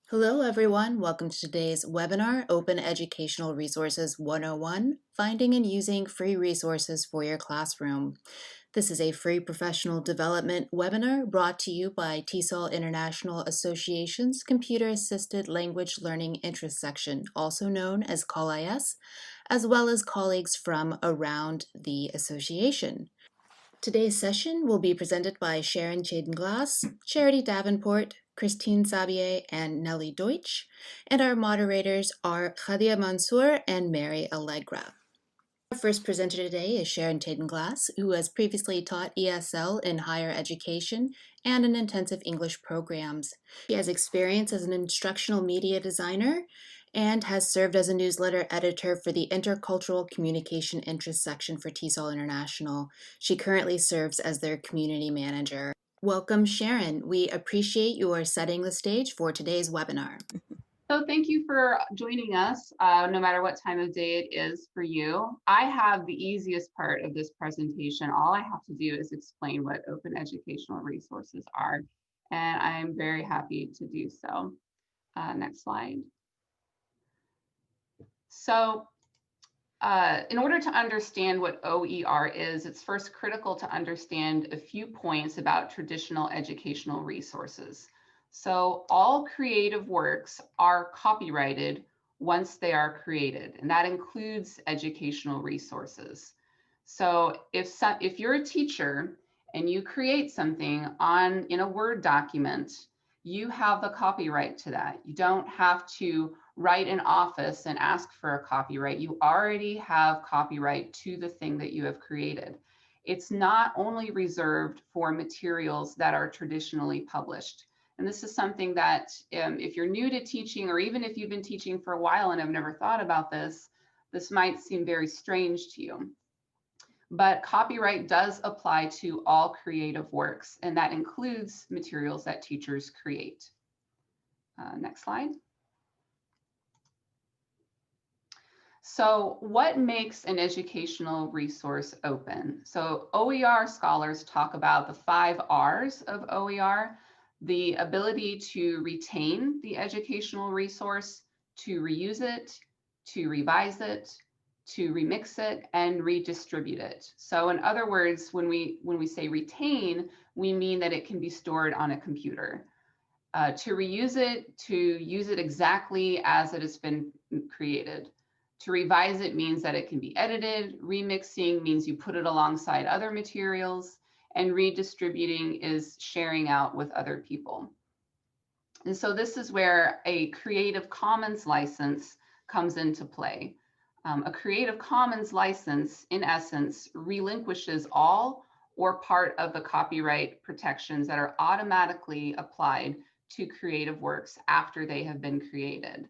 Hello, everyone. Welcome to today's webinar, Open Educational Resources 101, Finding and Using Free Resources for Your Classroom. This is a free professional development webinar brought to you by TESOL International Association's Computer Assisted Language Learning Interest Section, also known as CALL-IS, as well as colleagues from around the association. Today's session will be presented by Sharon Chadenglass, Charity Davenport, Christine Sabia, and Nelly Deutsch, and our moderators are Khadia Mansour and Mary Allegra. Our first presenter today is Sharon Chadenglass, who has previously taught ESL in higher education and in intensive English programs. She has experience as an instructional media designer and has served as a newsletter editor for the Intercultural Communication Interest section for TESOL International. She currently serves as their community manager. Welcome, Sharon. We appreciate your setting the stage for today's webinar. So thank you for joining us, no matter what time of day it is for you. I have the easiest part of this presentation. All I have to do is explain what open educational resources are, and I'm very happy to do so. Next slide. So in order to understand what OER is, it's first critical to understand a few points about traditional educational resources. So all creative works are copyrighted once they are created, and that includes educational resources. So if you're a teacher and you create something in a Word document, you have the copyright to that. You don't have to write an office and ask for a copyright. You already have copyright to the thing that you have created. It's not only reserved for materials that are traditionally published. And this is something that if you're new to teaching, or even if you've been teaching for a while and have never thought about this, this might seem very strange to you. But copyright does apply to all creative works, and that includes materials that teachers create. Next slide. So what makes an educational resource open? So OER scholars talk about the 5 R's of OER: the ability to retain the educational resource, to reuse it, to revise it, to remix it, and redistribute it. So in other words, when we say retain, we mean that it can be stored on a computer. To reuse it, to use it exactly as it has been created. To revise it means that it can be edited. Remixing means you put it alongside other materials. And redistributing is sharing out with other people. And so this is where a Creative Commons license comes into play. A Creative Commons license, in essence, relinquishes all or part of the copyright protections that are automatically applied to creative works after they have been created.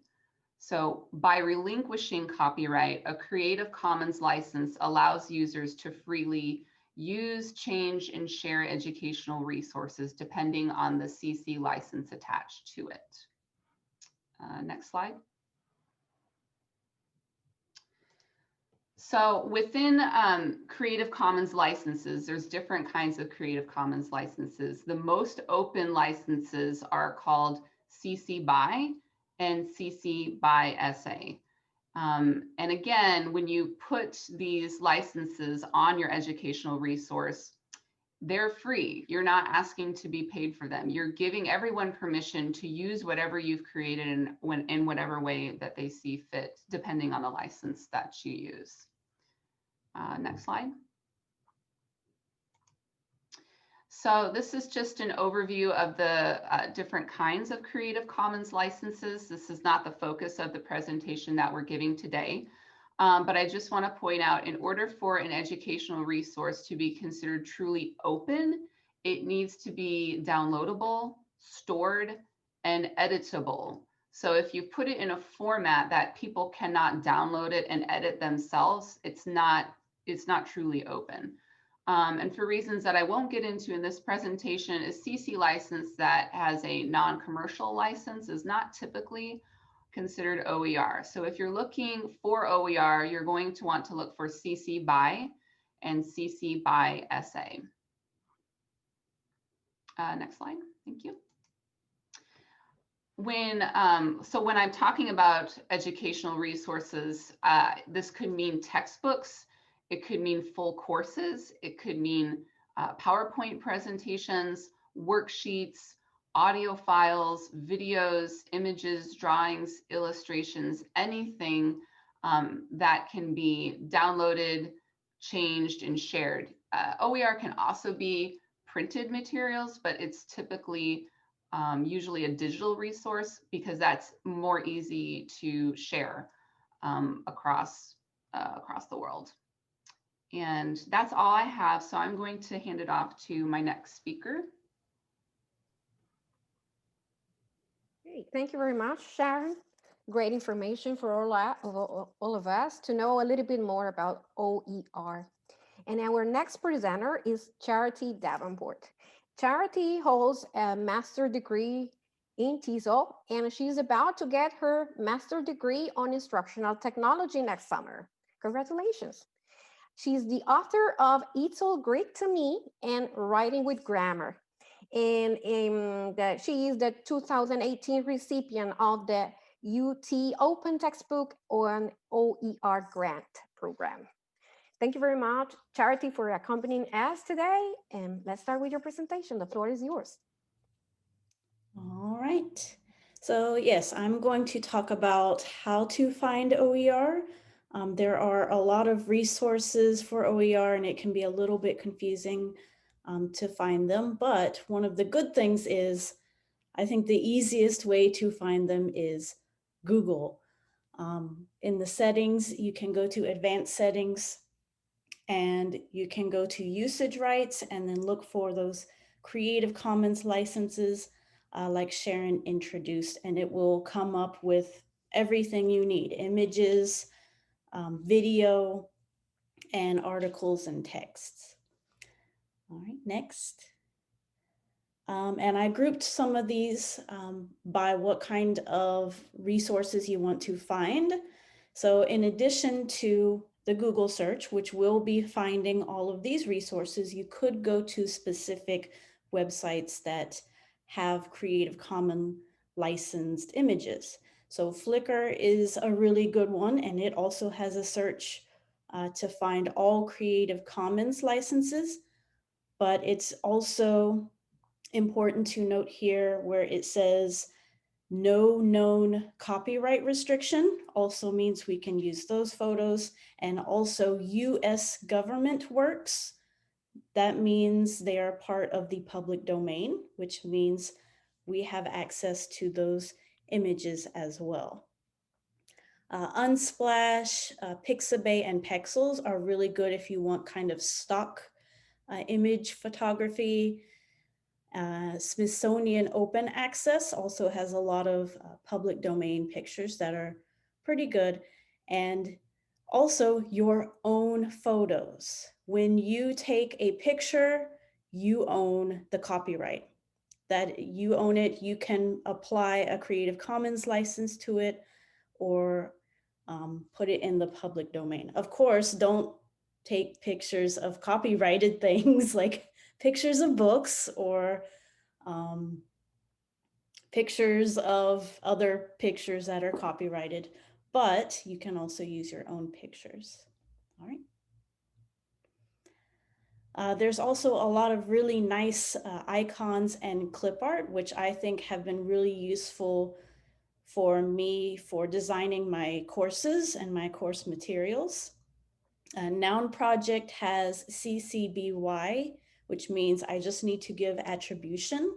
So by relinquishing copyright, a Creative Commons license allows users to freely use, change, and share educational resources depending on the CC license attached to it. Next slide. So within Creative Commons licenses, there's different kinds of Creative Commons licenses. The most open licenses are called CC BY and CC BY SA. And again, when you put these licenses on your educational resource, they're free. You're not asking to be paid for them. You're giving everyone permission to use whatever you've created in whatever way that they see fit, depending on the license that you use. Next slide. So this is just an overview of the different kinds of Creative Commons licenses. This is not the focus of the presentation that we're giving today, but I just want to point out, in order for an educational resource to be considered truly open, it needs to be downloadable, stored, and editable. So if you put it in a format that people cannot download it and edit themselves, it's not truly open. And for reasons that I won't get into in this presentation, a CC license that has a non-commercial license is not typically considered OER. So if you're looking for OER, you're going to want to look for CC BY and CC BY SA. Next slide, thank you. when I'm talking about educational resources, this could mean textbooks, it could mean full courses, it could mean PowerPoint presentations, worksheets, audio files, videos, images, drawings, illustrations, anything that can be downloaded, changed, and shared. OER can also be printed materials, but it's typically usually a digital resource because that's more easy to share across the world. And that's all I have. So I'm going to hand it off to my next speaker. Great. Thank you very much, Sharon. Great information for all of us to know a little bit more about OER. And our next presenter is Charity Davenport. Charity holds a master's degree in TESOL, and she's about to get her master's degree on instructional technology next summer. Congratulations. She's the author of It's All Greek to Me and Writing with Grammar. And she is the 2018 recipient of the UT Open Textbook on OER Grant Program. Thank you very much, Charity, for accompanying us today. And let's start with your presentation. The floor is yours. All right. So yes, I'm going to talk about how to find OER. There are a lot of resources for OER and it can be a little bit confusing to find them. But one of the good things is, I think the easiest way to find them is Google. In the settings, you can go to advanced settings and you can go to usage rights and then look for those Creative Commons licenses like Sharon introduced, and it will come up with everything you need: images, video, and articles and texts. All right, next. And I grouped some of these by what kind of resources you want to find. So in addition to the Google search, which will be finding all of these resources, you could go to specific websites that have Creative Commons licensed images. So Flickr is a really good one, and it also has a search to find all Creative Commons licenses, but it's also important to note here where it says no known copyright restriction also means we can use those photos, and also US government works. That means they are part of the public domain, which means we have access to those images as well. Unsplash, Pixabay, and Pexels are really good if you want kind of stock image photography. Smithsonian Open Access also has a lot of public domain pictures that are pretty good. And also your own photos. When you take a picture, you own the copyright. That you own it, you can apply a Creative Commons license to it or put it in the public domain. Of course, don't take pictures of copyrighted things like pictures of books or pictures of other pictures that are copyrighted, but you can also use your own pictures. All right. There's also a lot of really nice icons and clip art, which I think have been really useful for me for designing my courses and my course materials. Noun Project has CCBY, which means I just need to give attribution.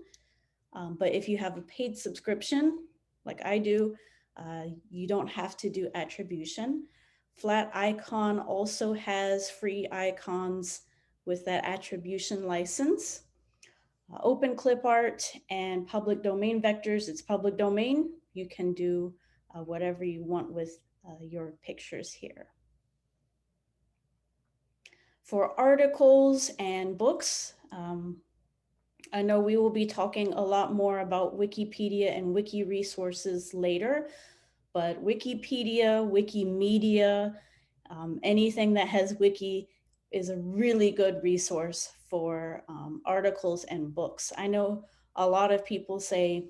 But if you have a paid subscription, like I do, you don't have to do attribution. Flat Icon also has free icons with that attribution license. Open Clip Art and Public Domain Vectors, it's public domain. You can do whatever you want with your pictures here. For articles and books, I know we will be talking a lot more about Wikipedia and wiki resources later, but Wikipedia, Wikimedia, anything that has wiki is a really good resource for articles and books. I know a lot of people say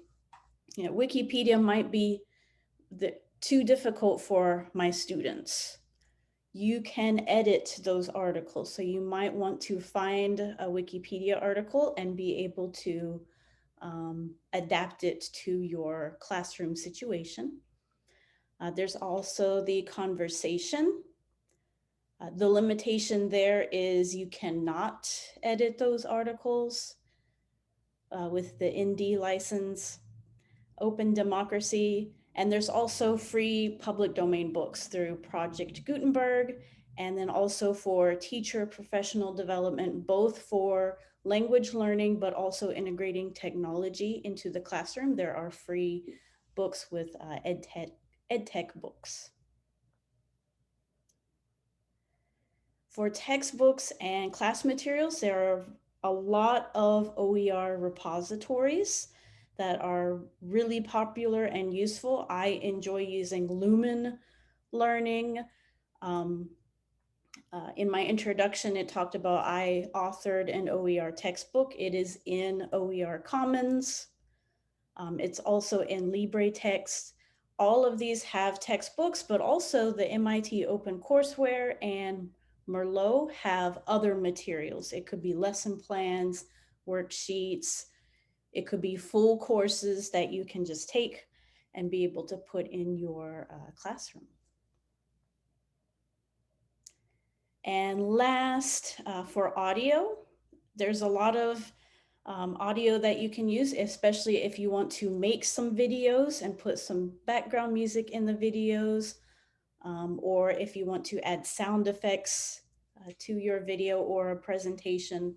Wikipedia might be too difficult for my students. You can edit those articles. So you might want to find a Wikipedia article and be able to adapt it to your classroom situation. There's also the conversation. The limitation there is you cannot edit those articles with the ND license. Open democracy, and there's also free public domain books through Project Gutenberg, and then also for teacher professional development, both for language learning, but also integrating technology into the classroom. There are free books with EdTech books. For textbooks and class materials, there are a lot of OER repositories that are really popular and useful. I enjoy using Lumen Learning. In my introduction, it talked about I authored an OER textbook. It is in OER Commons. It's also in LibreText. All of these have textbooks, but also the MIT OpenCourseWare and Merlot have other materials. It could be lesson plans, worksheets. It could be full courses that you can just take and be able to put in your classroom. And last, for audio, there's a lot of audio that you can use, especially if you want to make some videos and put some background music in the videos, or if you want to add sound effects to your video or a presentation.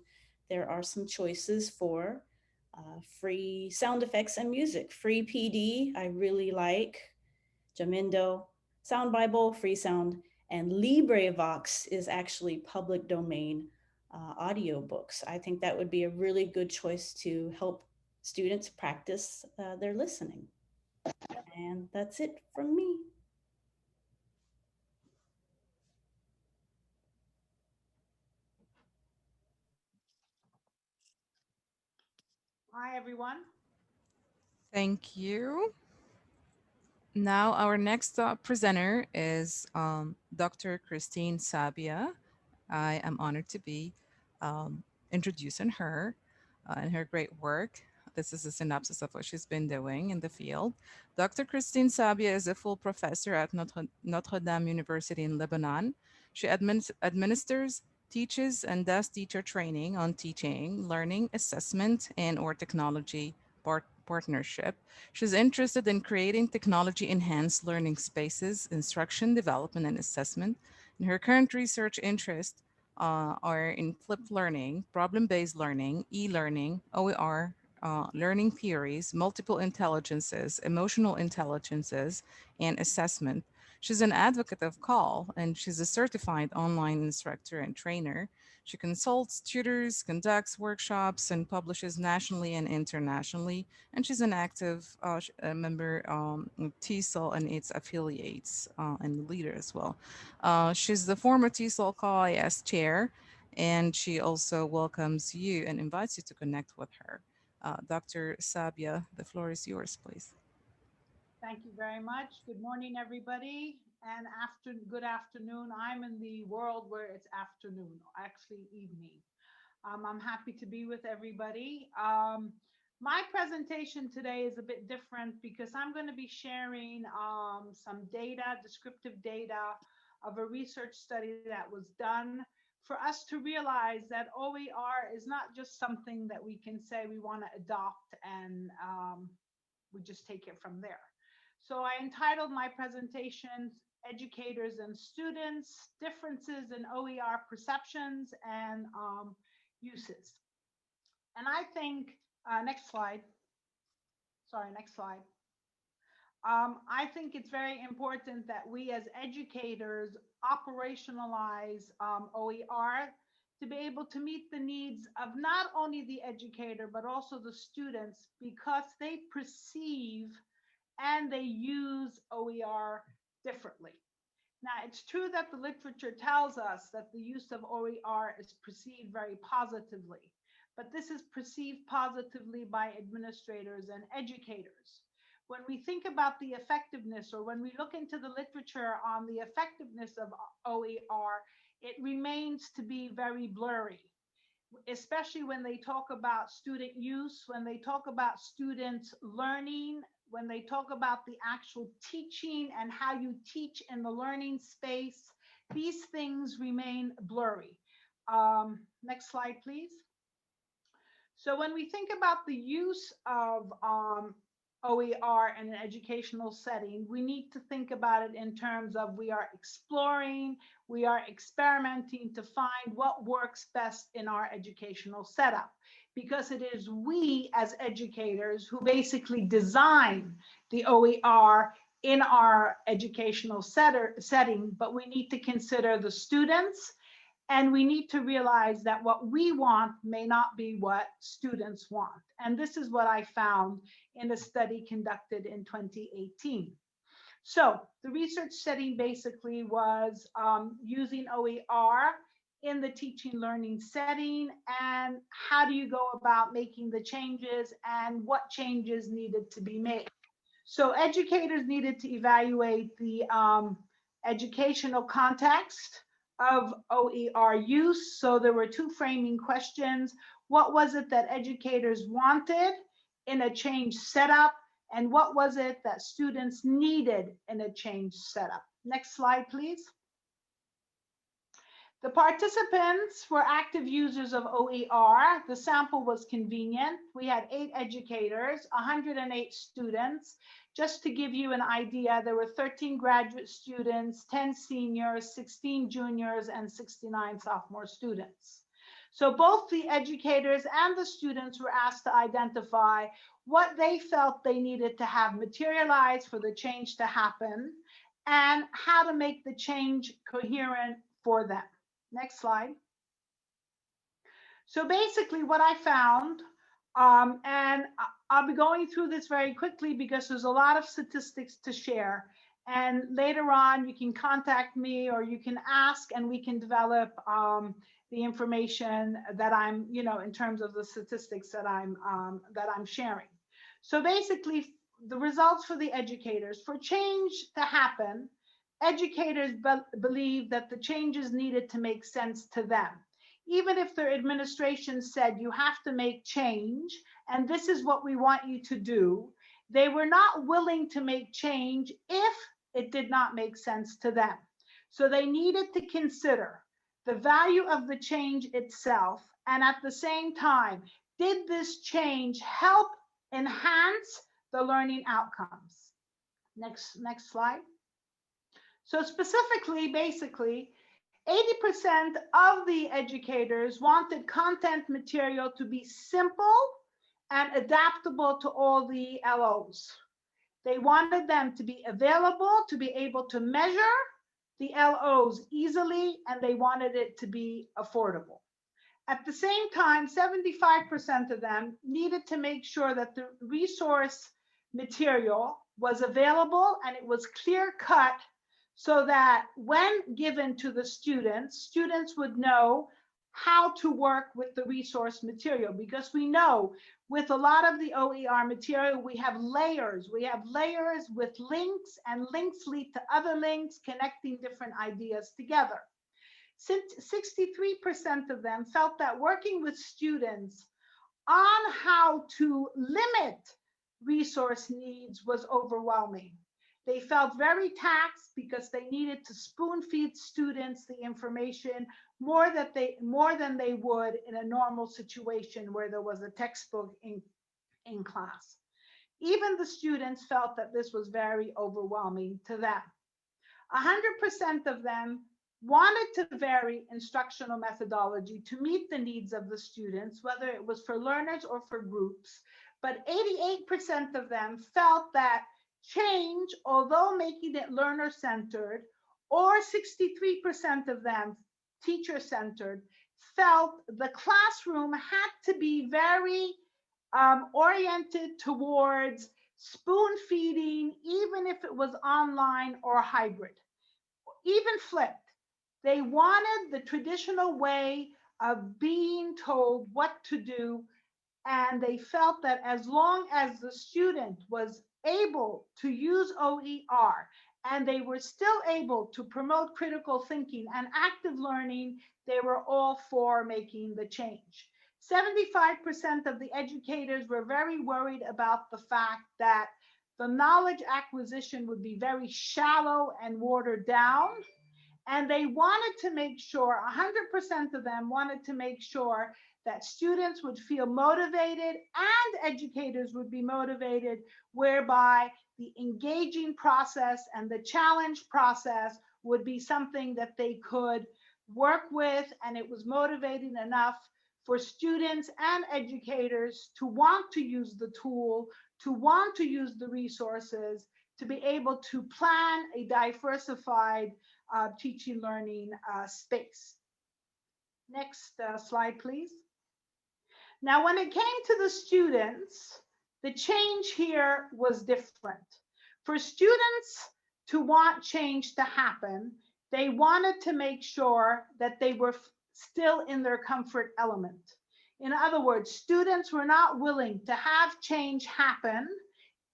There are some choices for free sound effects and music. Free PD, I really like. Jamendo, Sound Bible, Free Sound, and LibreVox is actually public domain audiobooks. I think that would be a really good choice to help students practice their listening. And that's it from me. Hi, everyone. Thank you. Now, our next presenter is Dr. Christine Sabia. I am honored to be introducing her and her great work. This is a synopsis of what she's been doing in the field. Dr. Christine Sabia is a full professor at Notre Dame University in Lebanon. She administers, teaches, and does teacher training on teaching, learning, assessment, and or technology partnership. She's interested in creating technology-enhanced learning spaces, instruction, development, and assessment. And her current research interests are in flipped learning, problem-based learning, e-learning, OER, learning theories, multiple intelligences, emotional intelligences, and assessment. She's an advocate of CALL, and she's a certified online instructor and trainer. She consults, tutors, conducts workshops, and publishes nationally and internationally. And she's an active member of TESOL and its affiliates and leader as well. She's the former TESOL CALL-IS chair, and she also welcomes you and invites you to connect with her. Dr. Sabia, the floor is yours, please. Thank you very much. Good morning, everybody, and good afternoon. I'm in the world where it's afternoon, actually evening. I'm happy to be with everybody. My presentation today is a bit different because I'm going to be sharing some data, descriptive data of a research study that was done for us to realize that OER is not just something that we can say we want to adopt and we just take it from there. So I entitled my presentation, Educators and Students, Differences in OER Perceptions and Uses. And I think, next slide. Sorry, next slide. I think it's very important that we as educators operationalize OER to be able to meet the needs of not only the educator, but also the students, because they perceive and they use OER differently. Now, it's true that the literature tells us that the use of OER is perceived very positively, but this is perceived positively by administrators and educators. when we think about the effectiveness, or when we look into the literature on the effectiveness of OER, it remains to be very blurry, especially when they talk about student use, when they talk about students learning, when they talk about the actual teaching and how you teach in the learning space. These things remain blurry. Next slide, please. So when we think about the use of OER in an educational setting, we need to think about it in terms of we are exploring, we are experimenting to find what works best in our educational setup, because it is we as educators who basically design the OER in our educational setting, but we need to consider the students, and we need to realize that what we want may not be what students want. And this is what I found in a study conducted in 2018. So the research setting basically was using OER in the teaching learning setting, and how do you go about making the changes and what changes needed to be made. So educators needed to evaluate the educational context of OER use. So there were two framing questions. What was it that educators wanted in a change setup? And what was it that students needed in a change setup? Next slide, please. The participants were active users of OER. The sample was convenient. We had 8 educators, 108 students. Just to give you an idea, there were 13 graduate students, 10 seniors, 16 juniors, and 69 sophomore students. So both the educators and the students were asked to identify what they felt they needed to have materialized for the change to happen, and how to make the change coherent for them. Next slide. So basically what I found, and I'll be going through this very quickly because there's a lot of statistics to share. And later on, you can contact me or you can ask, and we can develop the information that I'm, in terms of the statistics that I'm sharing. So basically, the results for the educators, for change to happen, educators believe that the changes needed to make sense to them. Even if their administration said you have to make change and this is what we want you to do, they were not willing to make change if it did not make sense to them. So they needed to consider the value of the change itself, and at the same time, did this change help enhance the learning outcomes? Next slide. So specifically, basically, 80% of the educators wanted content material to be simple and adaptable to all the LOs. They wanted them to be available, to be able to measure the LOs easily, and they wanted it to be affordable. At the same time, 75% of them needed to make sure that the resource material was available and it was clear-cut, so that when given to the students would know how to work with the resource material. Because we know with a lot of the OER material, we have layers. We have layers with links, and links lead to other links, connecting different ideas together. 63% of them felt that working with students on how to limit resource needs was overwhelming. They felt very taxed because they needed to spoon feed students the information more than they would in a normal situation where there was a textbook in class. Even the students felt that this was very overwhelming to them. 100% of them wanted to vary instructional methodology to meet the needs of the students, whether it was for learners or for groups. But 88% of them felt that change, although making it learner-centered, or 63% of them teacher-centered, felt the classroom had to be very oriented towards spoon feeding, even if it was online or hybrid. Even flipped, they wanted the traditional way of being told what to do, and they felt that as long as the student was able to use OER and they were still able to promote critical thinking and active learning, they were all for making the change. 75% of the educators were very worried about the fact that the knowledge acquisition would be very shallow and watered down. And they wanted to make sure, 100% of them wanted to make sure that students would feel motivated and educators would be motivated, whereby the engaging process and the challenge process would be something that they could work with, and it was motivating enough for students and educators to want to use the tool, to want to use the resources, to be able to plan a diversified teaching learning space. Next slide, please. Now, when it came to the students, the change here was different. For students to want change to happen, they wanted to make sure that they were still in their comfort element. In other words, students were not willing to have change happen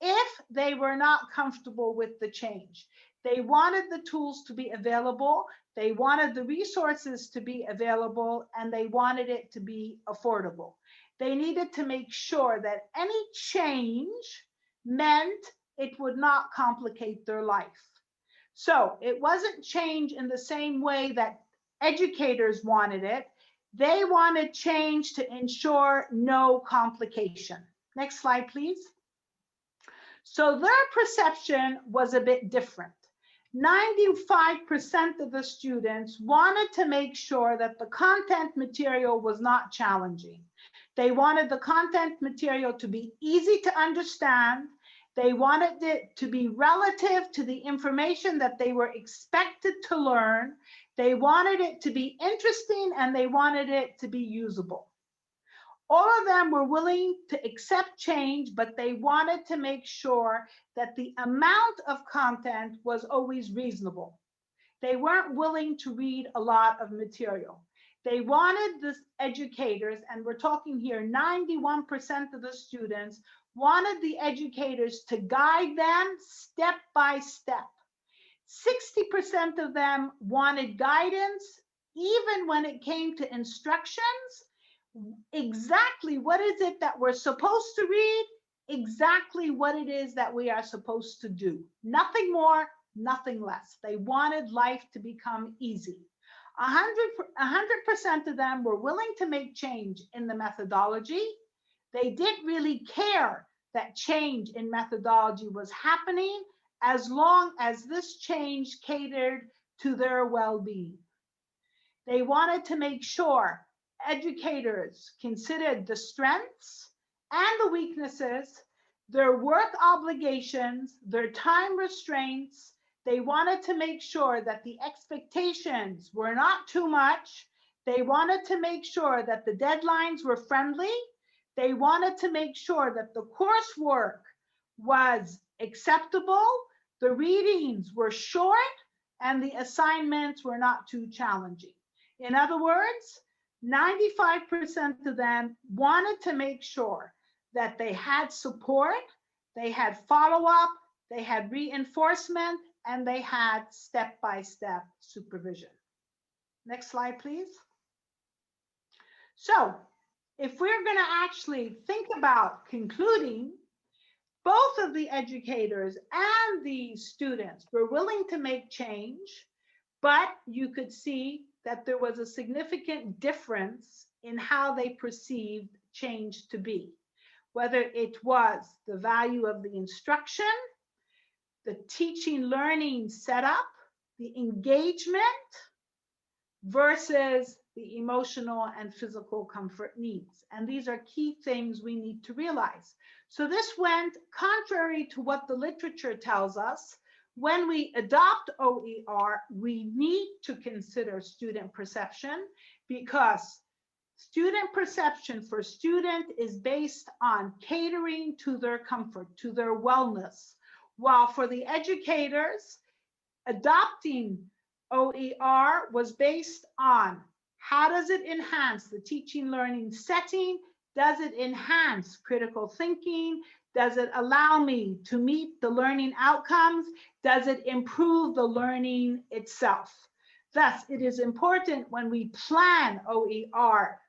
if they were not comfortable with the change. They wanted the tools to be available, they wanted the resources to be available, and they wanted it to be affordable. They needed to make sure that any change meant it would not complicate their life. So it wasn't change in the same way that educators wanted it. They wanted change to ensure no complication. Next slide, please. So their perception was a bit different. 95% of the students wanted to make sure that the content material was not challenging. They wanted the content material to be easy to understand. They wanted it to be relative to the information that they were expected to learn. They wanted it to be interesting, and they wanted it to be usable. All of them were willing to accept change, but they wanted to make sure that the amount of content was always reasonable. They weren't willing to read a lot of material. They wanted the educators, and we're talking here 91% of the students, wanted the educators to guide them step by step. 60% of them wanted guidance, even when it came to instructions. Exactly what is it that we're supposed to read, exactly what it is that we are supposed to do. Nothing more, nothing less. They wanted life to become easy. 100% of them were willing to make change in the methodology. They didn't really care that change in methodology was happening, as long as this change catered to their well-being. They wanted to make sure educators considered the strengths and the weaknesses, their work obligations, their time restraints. They wanted to make sure that the expectations were not too much. They wanted to make sure that the deadlines were friendly. They wanted to make sure that the coursework was acceptable, the readings were short, and the assignments were not too challenging. In other words, 95% of them wanted to make sure that they had support, they had follow-up, they had reinforcement, and they had step-by-step supervision. Next slide, please. So if we're going to actually think about concluding, both of the educators and the students were willing to make change, but you could see that there was a significant difference in how they perceived change to be, whether it was the value of the instruction, the teaching learning setup, the engagement, versus the emotional and physical comfort needs. And these are key things we need to realize. So this went contrary to what the literature tells us. When we adopt OER, we need to consider student perception, because student perception for student is based on catering to their comfort, to their wellness. While for the educators, adopting OER was based on how does it enhance the teaching learning setting? Does it enhance critical thinking? Does it allow me to meet the learning outcomes? Does it improve the learning itself? Thus, it is important when we plan OER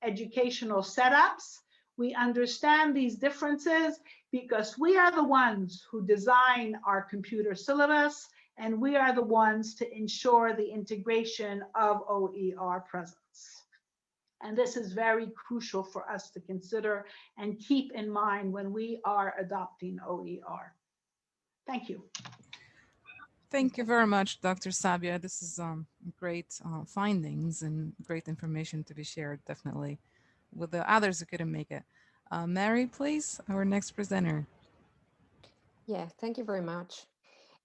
educational setups, we understand these differences because we are the ones who design our computer syllabus, and we are the ones to ensure the integration of OER presence. And this is very crucial for us to consider and keep in mind when we are adopting OER. Thank you. Thank you very much, Dr. Sabia. This is great findings and great information to be shared, definitely, with the others who couldn't make it. Mary, please, our next presenter. Yeah, thank you very much.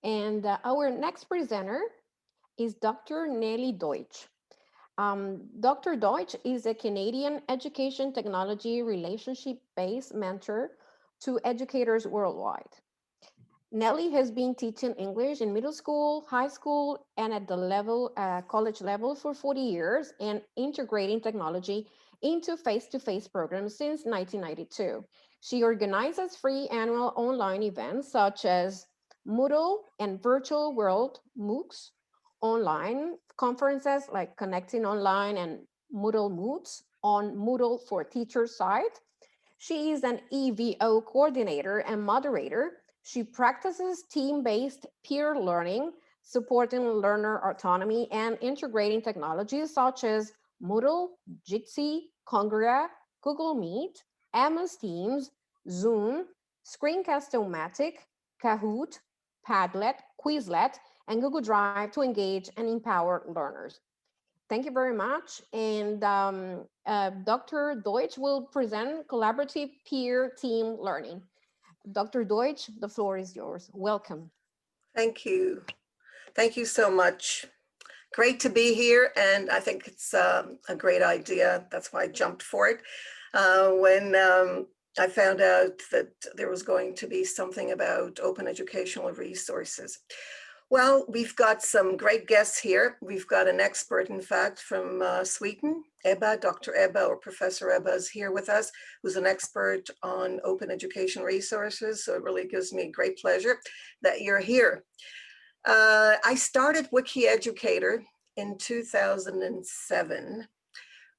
And our next presenter is Dr. Nelly Deutsch. Dr. Deutsch is a Canadian education technology relationship-based mentor to educators worldwide. Nelly has been teaching English in middle school, high school, and at the level, college level for 40 years and integrating technology into face-to-face programs since 1992. She organizes free annual online events such as Moodle and Virtual World MOOCs, online conferences like Connecting Online and Moodle Moots on Moodle for Teachers site. She is an EVO coordinator and moderator. She practices team-based peer learning, supporting learner autonomy and integrating technologies such as Moodle, Jitsi, Congra, Google Meet, MS Teams, Zoom, Screencast-O-Matic, Kahoot, Padlet, Quizlet, and Google Drive to engage and empower learners. Thank you very much. And Dr. Deutsch will present collaborative peer team learning. Dr. Deutsch, the floor is yours. Welcome. Thank you. Thank you so much. Great to be here. And I think it's a great idea. That's why I jumped for it. When I found out that there was going to be something about open educational resources. Well, we've got some great guests here. We've got an expert, in fact, from Sweden, Ebba, Dr. Ebba, or Professor Ebba is here with us, who's an expert on open education resources. So it really gives me great pleasure that you're here. I started Wiki Educator in 2007.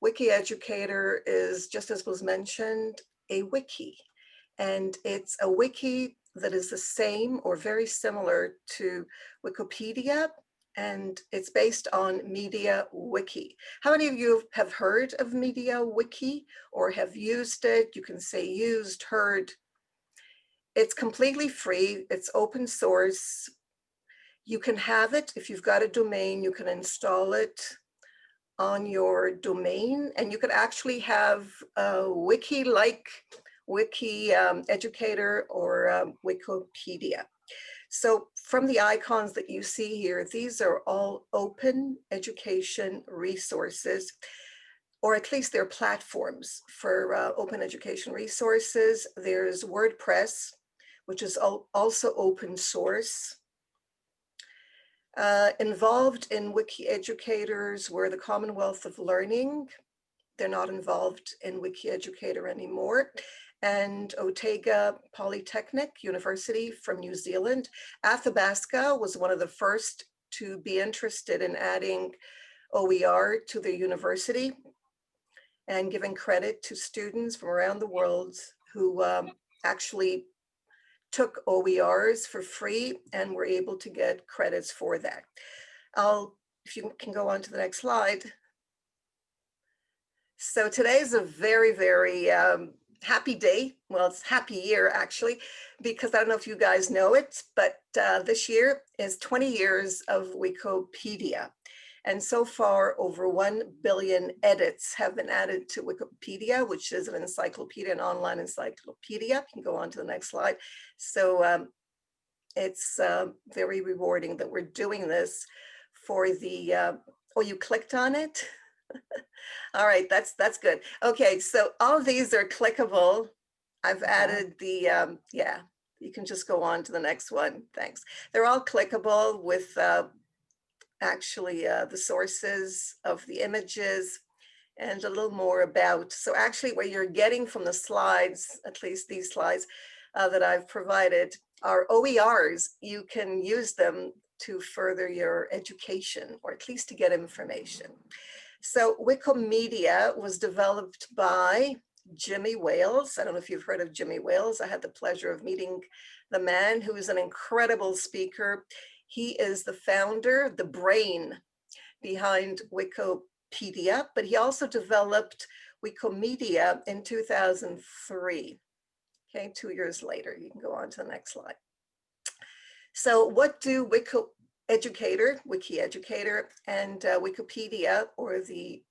Wiki Educator is, just as was mentioned, a wiki. And it's a wiki that is the same or very similar to Wikipedia, and it's based on Media Wiki. How many of you have heard of Media Wiki or have used it? You can say used, heard. It's completely free, it's open source. You can have it if you've got a domain, you can install it on your domain, and you could actually have a wiki-like Wiki Educator or Wikipedia. So from the icons that you see here, these are all open education resources, or at least they're platforms for open education resources. There's WordPress, which is also open source. Involved in Wiki Educators were the Commonwealth of Learning. They're not involved in Wiki Educator anymore. And Otago Polytechnic University from New Zealand. Athabasca was one of the first to be interested in adding OER to their university and giving credit to students from around the world who actually took OERs for free and were able to get credits for that. If you can go on to the next slide. So today's a very, very happy day. Well, it's happy year actually, because I don't know if you guys know it, but this year is 20 years of Wikipedia. And so far, over 1 billion edits have been added to Wikipedia, which is an encyclopedia, an online encyclopedia. You can go on to the next slide. So it's very rewarding that we're doing this for the, oh, you clicked on it? All right, that's good. Okay, so all of these are clickable. I've added the, yeah, you can just go on to the next one. Thanks. They're all clickable with actually the sources of the images and a little more about. So actually what you're getting from the slides, at least these slides, that I've provided are OERs. You can use them to further your education, or at least to get information. So Wikimedia was developed by Jimmy Wales. I don't know if you've heard of Jimmy Wales. I had the pleasure of meeting the man, who is an incredible speaker. He is the founder, the brain behind Wikipedia, but he also developed Wikimedia in 2003. Okay, 2 years later. You can go on to the next slide. So what do Wiki Educator, and Wikipedia, or the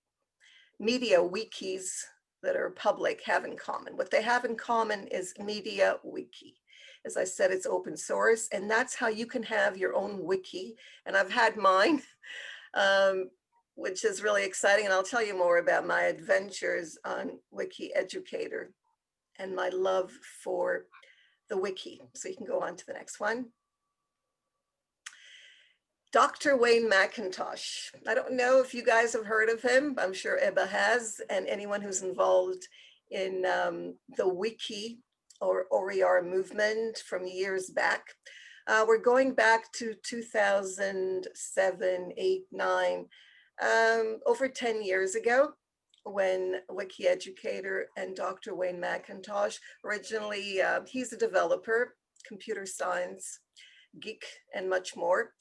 media wikis that are public, have in common? What they have in common is media wiki. As I said, it's open source, and that's how you can have your own wiki. And I've had mine, which is really exciting. And I'll tell you more about my adventures on Wiki Educator and my love for the wiki. So you can go on to the next one. Dr. Wayne McIntosh. I don't know if you guys have heard of him. I'm sure Eva has, and anyone who's involved in the wiki or OER movement from years back. We're going back to 2007, 8, 9, over 10 years ago, when Wiki Educator and Dr. Wayne McIntosh, originally, he's a developer, computer science geek, and much more.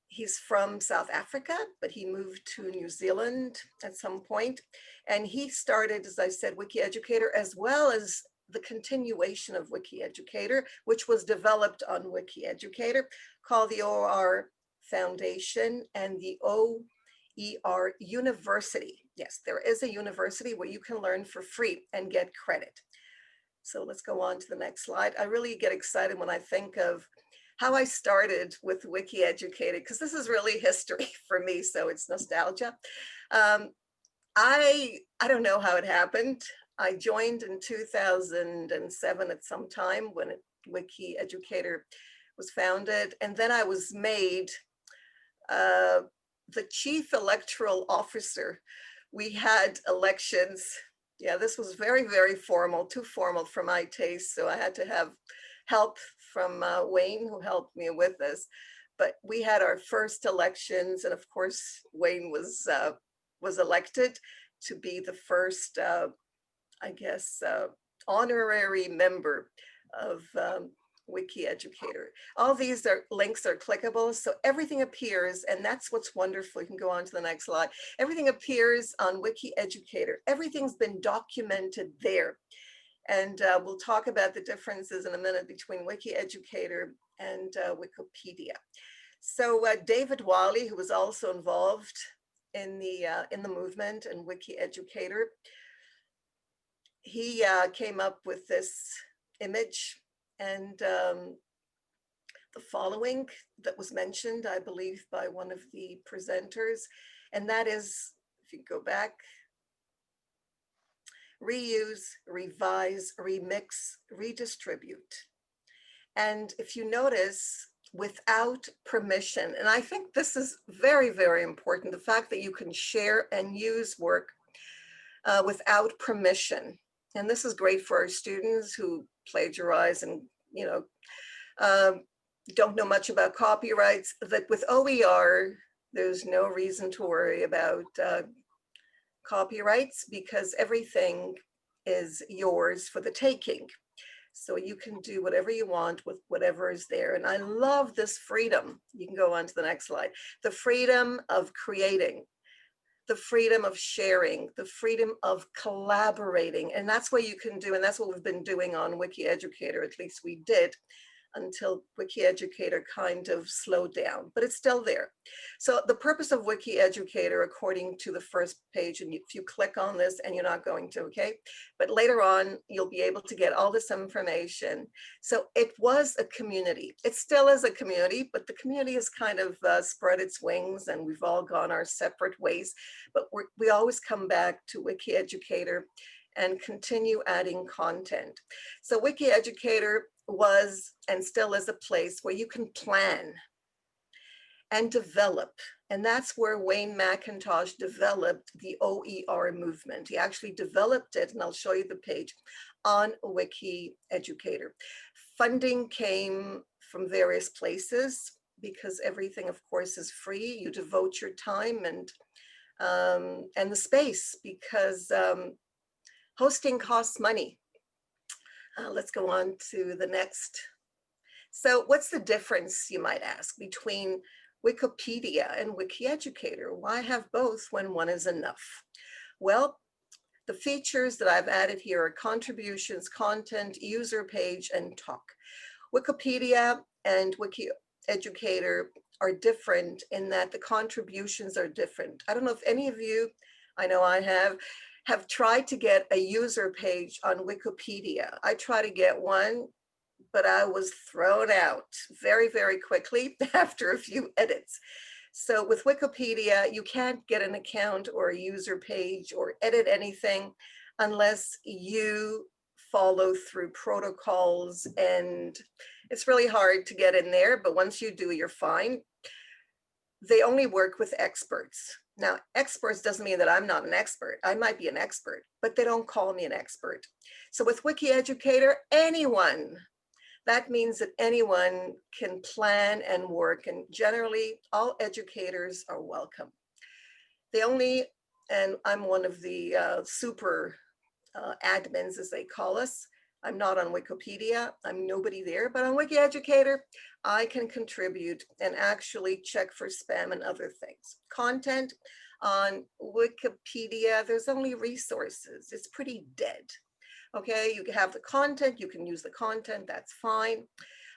He's from South Africa, but he moved to New Zealand at some point. And he started, as I said, Wiki Educator, as well as the continuation of Wiki Educator, which was developed on Wiki Educator, called the OER Foundation and the OER University. Yes, there is a university where you can learn for free and get credit. So let's go on to the next slide. I really get excited when I think of how I started with Wiki Educator, because this is really history for me, so it's nostalgia. I don't know how it happened. I joined in 2007 at some time when Wiki Educator was founded, and then I was made the chief electoral officer. We had elections. Yeah, this was very, very formal, too formal for my taste, so I had to have help from Wayne, who helped me with this. But we had our first elections, and of course, Wayne was elected to be the first, I guess, honorary member of Wiki Educator. All these links are clickable, so everything appears, and that's what's wonderful. You can go on to the next slide. Everything appears on Wiki Educator. Everything's been documented there. And we'll talk about the differences in a minute between Wiki Educator and Wikipedia. So David Wiley, who was also involved in the movement and Wiki Educator, he came up with this image and the following that was mentioned, I believe, by one of the presenters, and that is, if you go back, reuse, revise, remix, redistribute. And if you notice, without permission, and I think this is very, very important, the fact that you can share and use work without permission. And this is great for our students who plagiarize and, you know, don't know much about copyrights, that with OER, there's no reason to worry about copyrights, because everything is yours for the taking. So you can do whatever you want with whatever is there. And I love this freedom. You can go on to the next slide. The freedom of creating, the freedom of sharing, the freedom of collaborating. And that's what you can do. And that's what we've been doing on Wiki Educator, at least we did, until Wiki Educator kind of slowed down, but it's still there. So the purpose of Wiki Educator, according to the first page, and if you click on this, and you're not going to, okay? But later on, you'll be able to get all this information. So it was a community. It still is a community, but the community has kind of spread its wings, and we've all gone our separate ways. But we always come back to Wiki Educator and continue adding content. So Wiki Educator was and still is a place where you can plan and develop. And that's where Wayne McIntosh developed the OER movement. He actually developed it, and I'll show you the page, on Wiki Educator. Funding came from various places because everything, of course, is free. You devote your time and the space because hosting costs money. Let's go on to the next. So what's the difference, you might ask, between Wikipedia and Wiki Educator? Why have both when one is enough? Well, the features that I've added here are contributions, content, user page, and talk. Wikipedia and Wiki Educator are different in that the contributions are different. I don't know if any of you, I know I have tried to get a user page on Wikipedia. I tried to get one, but I was thrown out very, very quickly after a few edits. So with Wikipedia, you can't get an account or a user page or edit anything unless you follow through protocols, and it's really hard to get in there, but once you do, you're fine. They only work with experts. Now, experts doesn't mean that I'm not an expert. I might be an expert, but they don't call me an expert. So with Wiki Educator, anyone, that means that anyone can plan and work, and generally all educators are welcome. They only, and I'm one of the super admins, as they call us. I'm not on Wikipedia, I'm nobody there, but on Wiki Educator, I can contribute and actually check for spam and other things. Content on Wikipedia, there's only resources. It's pretty dead. Okay, you can have the content, you can use the content, that's fine.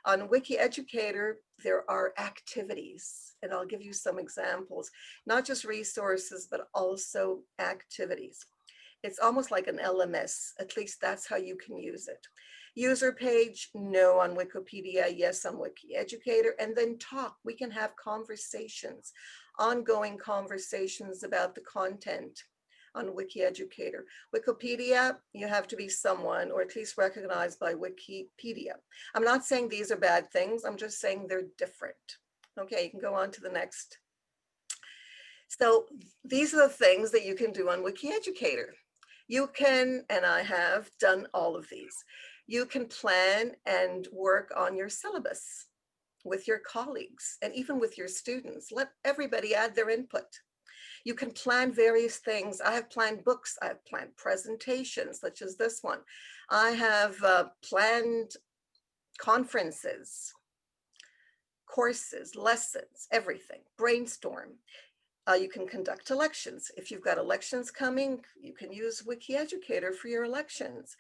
On Wiki Educator, there are activities, and I'll give you some examples, not just resources, but also activities. It's almost like an LMS, at least that's how you can use it. User page, no on Wikipedia, yes on Wiki Educator, and then talk. We can have conversations, ongoing conversations about the content on Wiki Educator. Wikipedia, you have to be someone, or at least recognized by Wikipedia. I'm not saying these are bad things, I'm just saying they're different. Okay, you can go on to the next. So these are the things that you can do on Wiki Educator. You can, and I have done all of these, you can plan and work on your syllabus with your colleagues and even with your students. Let everybody add their input. You can plan various things. I have planned books, I have planned presentations, such as this one. I have planned conferences, courses, lessons, everything, brainstorm. You can conduct elections. If you've got elections coming, you can use Wiki Educator for your elections.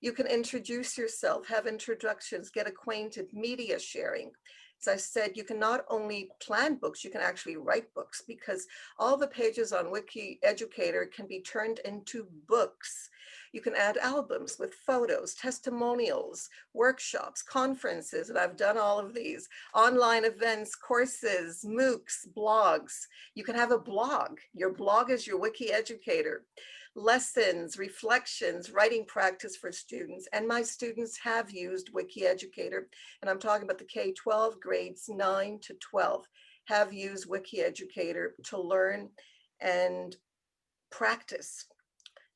You can introduce yourself, have introductions, get acquainted, media sharing. As I said, you can not only plan books, you can actually write books, because all the pages on Wiki Educator can be turned into books. You can add albums with photos, testimonials, workshops, conferences, and I've done all of these, online events, courses, MOOCs, blogs. You can have a blog. Your blog is your Wiki Educator. Lessons, reflections, writing practice for students. And my students have used Wiki Educator, and I'm talking about the K-12 grades 9 to 12, have used Wiki Educator to learn and practice.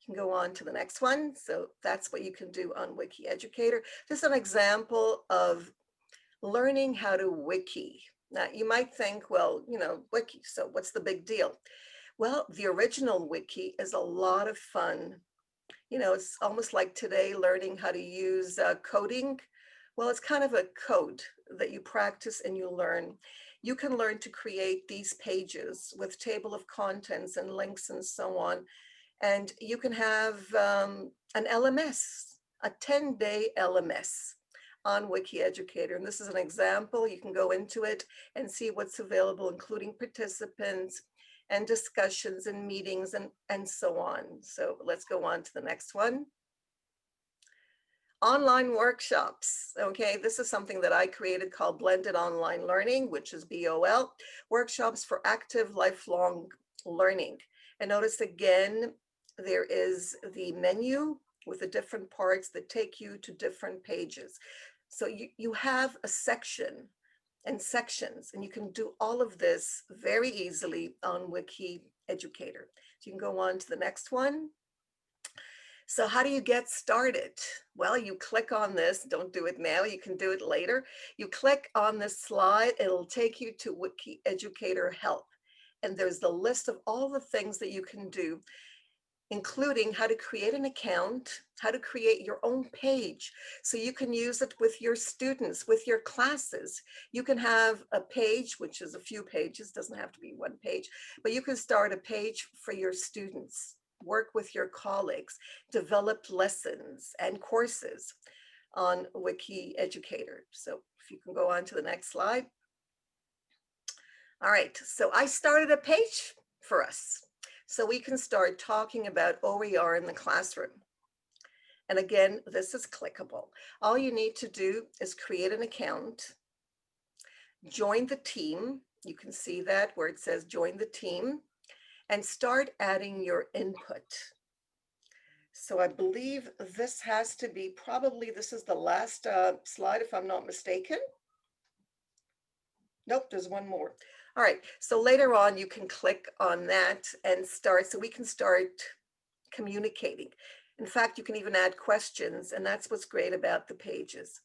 You can go on to the next one. So that's what you can do on Wiki Educator. Just an example of learning how to wiki. Now you might think, well, you know, wiki, so what's the big deal? Well, the original wiki is a lot of fun. You know, it's almost like today learning how to use coding. Well, it's kind of a code that you practice and you learn. You can learn to create these pages with table of contents and links and so on. And you can have an LMS, a 10-day LMS on Wiki Educator. And this is an example. You can go into it and see what's available, including participants and discussions and meetings and so on. So let's go on to the next one. Online workshops. Okay, this is something that I created called Blended Online Learning, which is BOL, workshops for active lifelong learning. And notice again, there is the menu with the different parts that take you to different pages. So you have a section and sections, and you can do all of this very easily on Wiki Educator. So you can go on to the next one. So how do you get started? Well, you click on this. Don't do it now. You can do it later. You click on this slide. It'll take you to Wiki Educator Help. And there's the list of all the things that you can do, including how to create an account, how to create your own page. So you can use it with your students, with your classes. You can have a page, which is a few pages, doesn't have to be one page, but you can start a page for your students, work with your colleagues, develop lessons and courses on Wiki Educator. So if you can go on to the next slide. All right, so I started a page for us, so we can start talking about OER in the classroom. And again, this is clickable. All you need to do is create an account, join the team. You can see that where it says join the team, and start adding your input. So I believe this has to be probably, this is the last slide if I'm not mistaken. Nope, there's one more. All right, so later on you can click on that and start, so we can start communicating. In fact, you can even add questions, and that's what's great about the pages.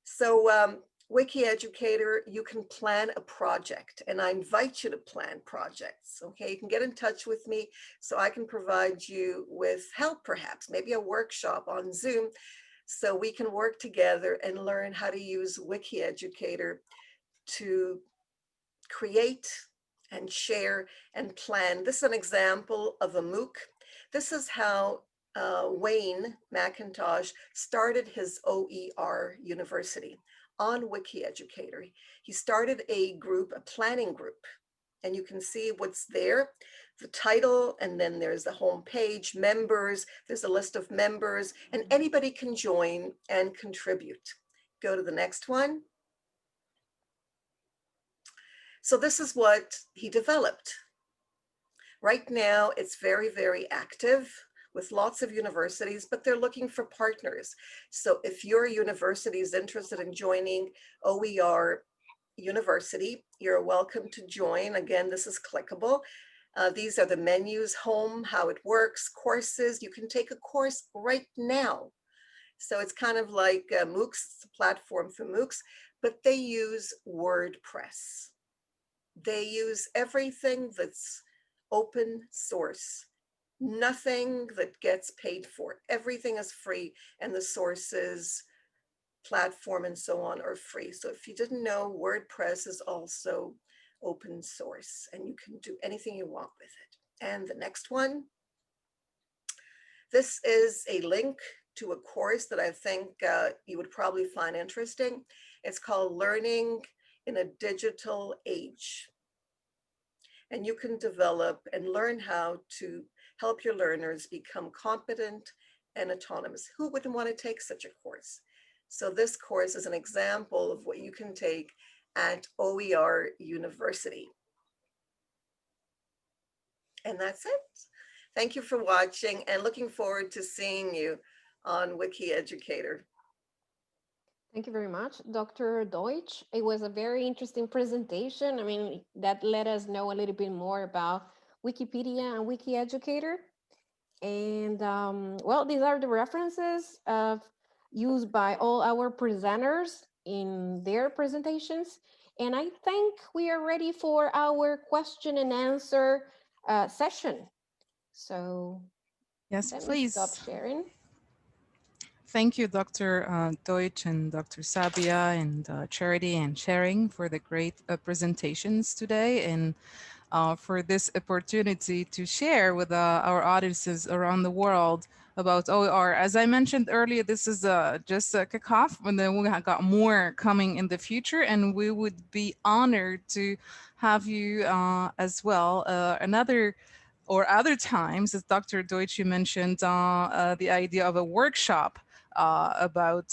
So Wiki Educator, you can plan a project, and I invite you to plan projects, okay? You can get in touch with me so I can provide you with help, perhaps, maybe a workshop on Zoom, so we can work together and learn how to use Wiki Educator to create and share and plan. This is an example of a MOOC. This is how Wayne McIntosh started his OER University on Wiki Educator. He started a group, a planning group, and you can see what's there, the title, and then there's the home page, members, there's a list of members, and anybody can join and contribute. Go to the next one. So this is what he developed. Right now, it's very, very active with lots of universities, but they're looking for partners. So if your university is interested in joining OER University, you're welcome to join. Again, this is clickable. These are the menus, home, how it works, courses. You can take a course right now. So it's kind of like MOOCs, it's a platform for MOOCs, but they use WordPress. They use everything that's open source, nothing that gets paid for. Everything is free, and the sources, platform, and so on are free. So if you didn't know, WordPress is also open source, and you can do anything you want with it. And the next one, this is a link to a course that I think you would probably find interesting. It's called Learning in a Digital Age. And you can develop and learn how to help your learners become competent and autonomous. Who wouldn't want to take such a course? So this course is an example of what you can take at OER University. And that's it. Thank you for watching, and looking forward to seeing you on Wiki Educator. Thank you very much, Dr. Deutsch. It was a very interesting presentation. I mean, that let us know a little bit more about Wikipedia and Wiki Educator. And well, these are the references used by all our presenters in their presentations. And I think we are ready for our question and answer session. So Yes, let me please. stop sharing. Thank you, Dr. Deutsch and Dr. Sabia and Charity and Sharing for the great presentations today, and for this opportunity to share with our audiences around the world about OER. As I mentioned earlier, this is just a kickoff, and then we got more coming in the future, and we would be honored to have you as well other times, as Dr. Deutsch mentioned, the idea of a workshop about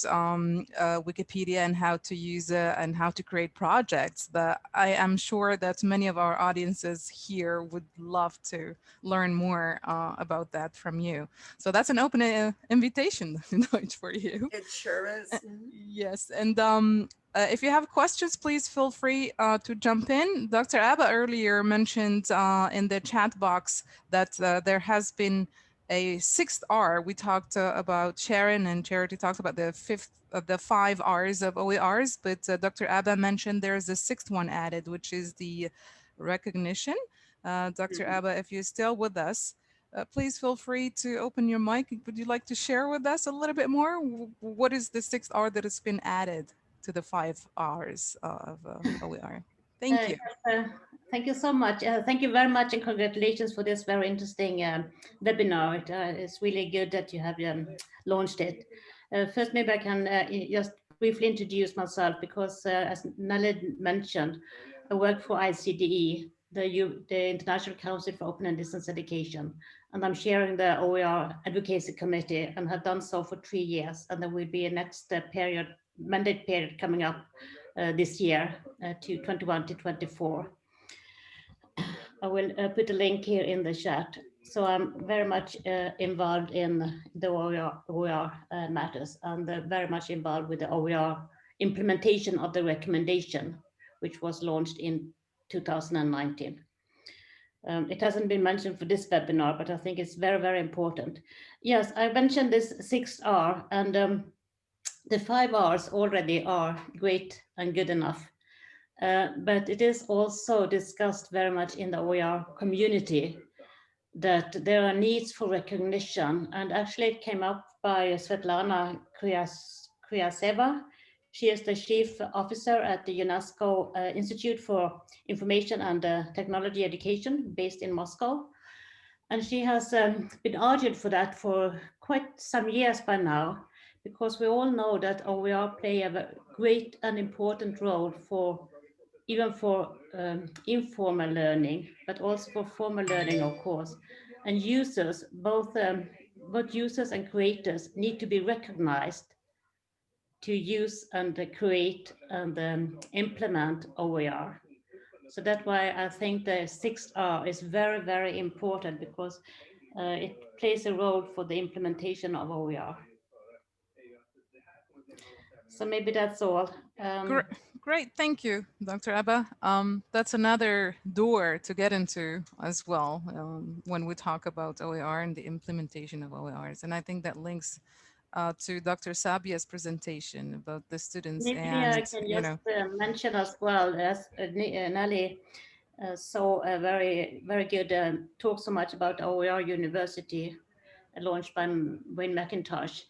Wikipedia and how to use it and how to create projects. That I am sure that many of our audiences here would love to learn more about that from you. So that's an open invitation, Dr. Deutsch, for you. It sure is. Yes, and if you have questions, please feel free to jump in. Dr. Ebba earlier mentioned in the chat box that there has been a sixth R. We talked about Sharon, and Charity talked about the five R's of OERs, but Dr. Ebba mentioned there's a sixth one added, which is the recognition. Dr. Ebba, if you're still with us, please feel free to open your mic. Would you like to share with us a little bit more? What is the sixth R that has been added to the five R's of OER? Thank you. Yes, thank you so much. Thank you very much, and congratulations for this very interesting webinar. It's really good that you have launched it. First, maybe I can just briefly introduce myself, because as Nelly mentioned, I work for ICDE, the International Council for Open and Distance Education, and I'm chairing the OER Advocacy Committee, and have done so for 3 years. And there will be a next mandate period coming up this year to 21 to 24. I will put a link here in the chat. So I'm very much involved in the OER matters, and very much involved with the OER implementation of the recommendation, which was launched in 2019. It hasn't been mentioned for this webinar, but I think it's very, very important. Yes, I mentioned this 6R, and the 5 R's already are great and good enough. But it is also discussed very much in the OER community that there are needs for recognition. And actually it came up by Svetlana Kryaseva. She is the chief officer at the UNESCO Institute for Information and Technology Education based in Moscow. And she has been argued for that for quite some years by now, because we all know that OER play a great and important role for even for informal learning, but also for formal learning, of course. And users, both users and creators, need to be recognized to use and create and implement OER. So that's why I think the 6R is very, very important, because it plays a role for the implementation of OER. So maybe that's all. Great, thank you, Dr. Ebba. That's another door to get into as well when we talk about OER and the implementation of OERs. And I think that links to Dr. Sabia's presentation about the students. Maybe and I can just mention as well, as Nelly saw a very, very good talk so much about OER University launched by Wayne McIntosh.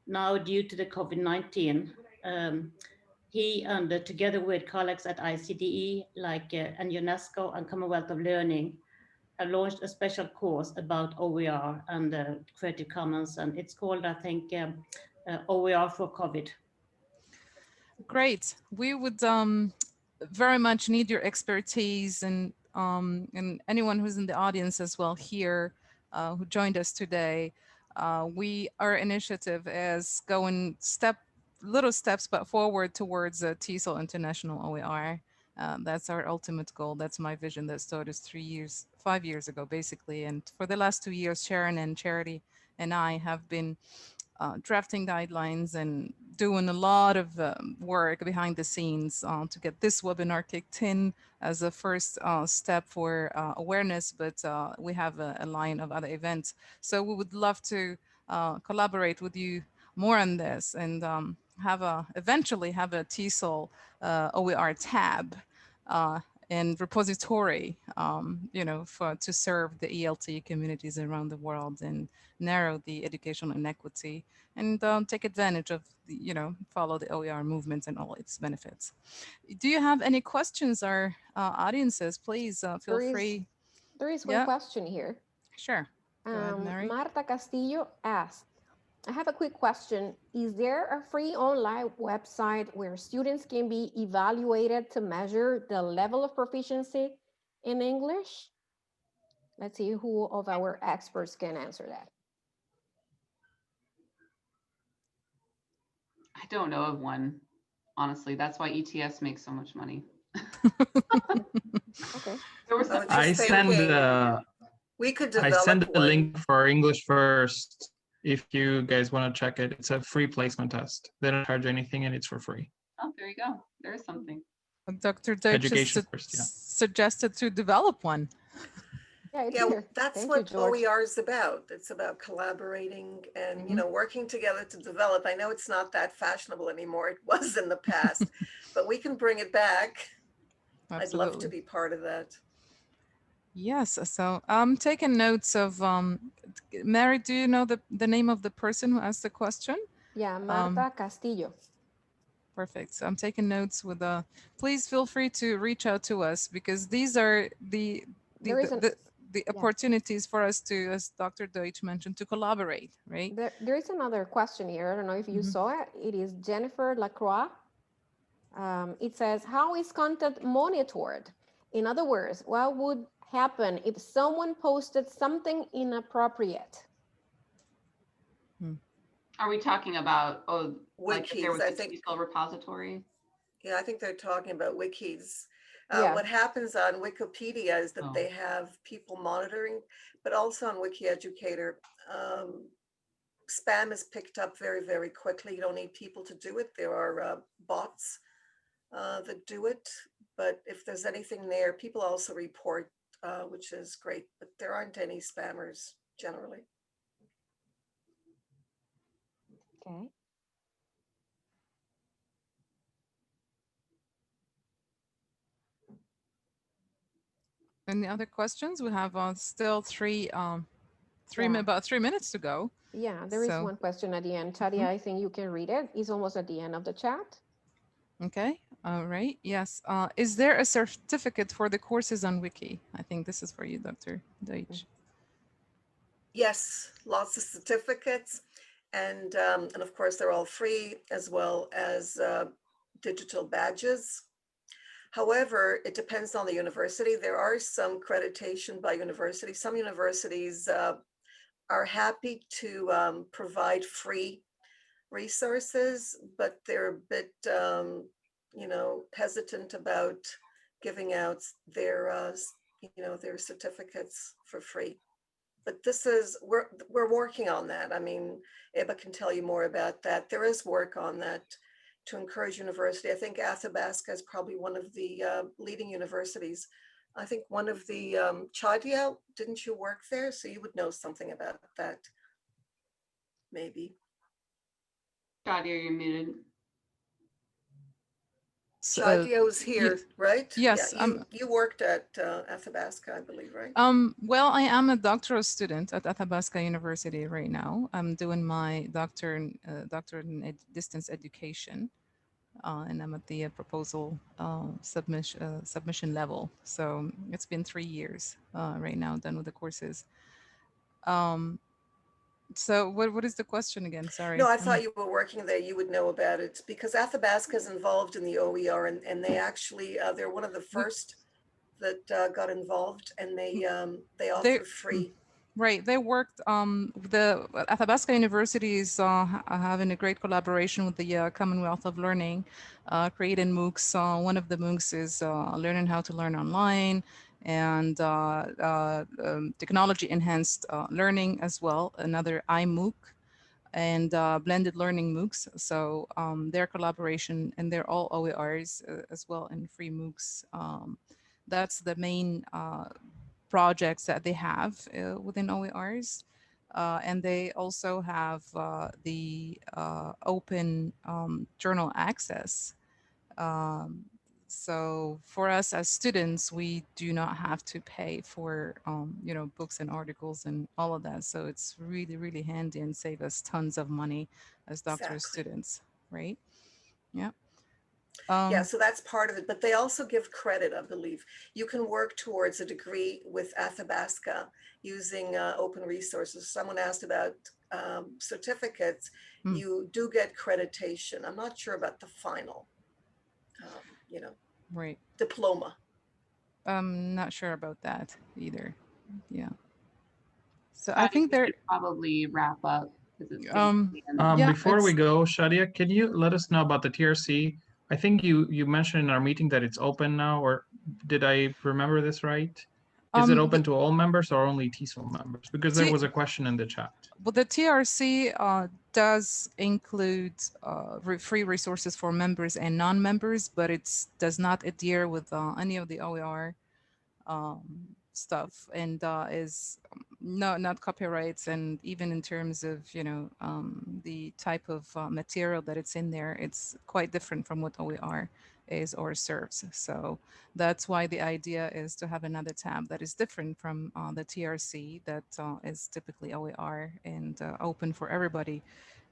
Now, due to the COVID-19, he and together with colleagues at ICDE, and UNESCO and Commonwealth of Learning, have launched a special course about OER and Creative Commons, and it's called, I think, OER for COVID. Great. We would very much need your expertise, and anyone who's in the audience as well here who joined us today. Our initiative is going little steps but forward towards TESOL International OER. That's our ultimate goal. That's my vision that started 5 years ago, basically. And for the last 2 years, Sharon and Charity and I have been drafting guidelines and doing a lot of work behind the scenes to get this webinar kicked in as a first step for awareness, but we have a line of other events. So we would love to collaborate with you more on this, and eventually have a TESOL OER tab and repository, to serve the ELT communities around the world and narrow the educational inequity, and take advantage of follow the OER movement and all its benefits. Do you have any questions, our audiences? Please feel free. There is one question here. Sure. Go ahead, Mary. Marta Castillo asked, I have a quick question. Is there a free online website where students can be evaluated to measure the level of proficiency in English? Let's see who of our experts can answer that. I don't know of one, honestly. That's why ETS makes so much money. Okay. We could I send a one. link for English first. If you guys want to check it, it's a free placement test. They don't charge anything, and it's for free. Oh, there you go. There's something. Dr. Deutsch suggested to develop one. Yeah, it's Yeah, here. that's Thank you, what George. OER is about. It's about collaborating and, you Mhm. know, working together to develop. I know it's not that fashionable anymore. It was in the past, but we can bring it back. I'd love to Absolutely. be part of that. Yes. So I'm taking notes of Mary, do you know the name of the person who asked the question? Yeah, Marta Castillo. Perfect. So I'm taking notes with please feel free to reach out to us because these are the There is an the yeah. opportunities for us to, as Dr. Deutsch mentioned, to collaborate, right? There is another question here. I don't know if you saw it. It is Jennifer Lacroix. It says, how is content monitored? In other words, what would happen if someone posted something inappropriate? Are we talking about, like if there Wikis, was I a think, TESOL repository? yeah, I think they're talking about wikis. Yeah. What happens on Wikipedia is that Oh. they have people monitoring, but also on Wiki Educator, spam is picked up very, very quickly. You don't need people to do it. There are bots that do it. But if there's anything there, people also report, which is great, but there aren't any spammers generally. Okay. Any other questions? We have still about 3 minutes to go. Yeah, there is So, one question at the end. Tadia, I think you can read it. It's almost at the end of the chat. okay. All right. Yes. Is there a certificate for the courses on Wiki? I think this is for you, Dr. Deutsch. Yes, lots of certificates. And of course, they're all free as well as digital badges. However, it depends on the university. There are some accreditation by university. Some universities are happy to provide free resources, but they're a bit, you know, hesitant about giving out their, you know, their certificates for free. But this is, we're working on that. I mean, Eva can tell you more about that. There is work on that to encourage university. I think Athabasca is probably one of the leading universities. I think one of the, Chadia, didn't you work there? So you would know something about that, maybe. Shadia, you're muted. Chadia was here, right? Yes. Yeah, you worked at Athabasca, I believe, right? Well, I am a doctoral student at Athabasca University right now. I'm doing my doctorate in distance education, and I'm at the proposal submission level. So it's been 3 years right now, done with the courses. So what is the question again? Sorry. No, I thought you were working there. You would know about it because Athabasca is involved in the OER, and they actually they're one of the first that got involved, and they offer free. Right, they worked. The Athabasca University is having a great collaboration with the Commonwealth of Learning, creating MOOCs. One of the MOOCs is learning how to learn online and technology enhanced learning as well. Another iMOOC and blended learning MOOCs. So their collaboration, and they're all OERs as well, and free MOOCs. That's the main projects that they have within OERs. And they also have the open journal access. So for us as students, we do not have to pay for, you know, books and articles and all of that. So it's really, really handy and save us tons of money as doctoral students, right? Yeah. Yeah, so that's part of it, but they also give credit, I believe. You can work towards a degree with Athabasca using open resources. Someone asked about certificates. You do get accreditation. I'm not sure about the final, you know, diploma. I'm not sure about that either. Yeah. So Shadia, I think we should probably wrap up because it's getting to the end. Before we go, Shadia, can you let us know about the TRC? I think you mentioned in our meeting that it's open now, or did I remember this right? Is it open to all members or only TESOL members? Because there was a question in the chat. Well, the TRC does include free resources for members and non-members, but it does not adhere with any of the OER stuff, and is not copyrights, and even in terms of the type of material that it's in there, it's quite different from what OER is or serves. So that's why the idea is to have another tab that is different from the TRC that is typically OER and open for everybody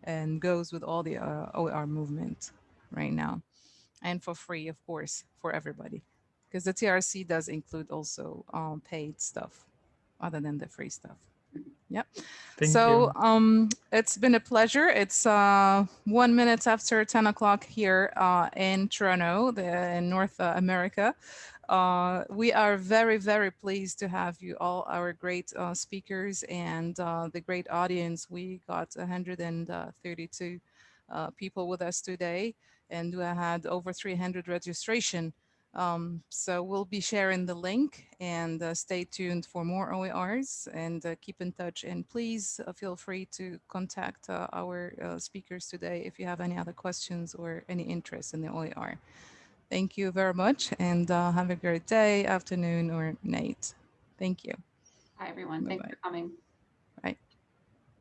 and goes with all the OER movement right now, and for free, of course, for everybody, because the TRC does include also paid stuff other than the free stuff. Yep. Thank So you. it's been a pleasure. It's 1 minute after 10 o'clock here in Toronto, in North America. We are very, very pleased to have you all, our great speakers and the great audience. We got 132 people with us today, and we had over 300 registration. So we'll be sharing the link, and stay tuned for more OERs, and keep in touch. And please feel free to contact our speakers today if you have any other questions or any interest in the OER. Thank you very much, and have a great day, afternoon, or night. Thank you. Hi, everyone. Thanks Bye-bye. for coming. Bye.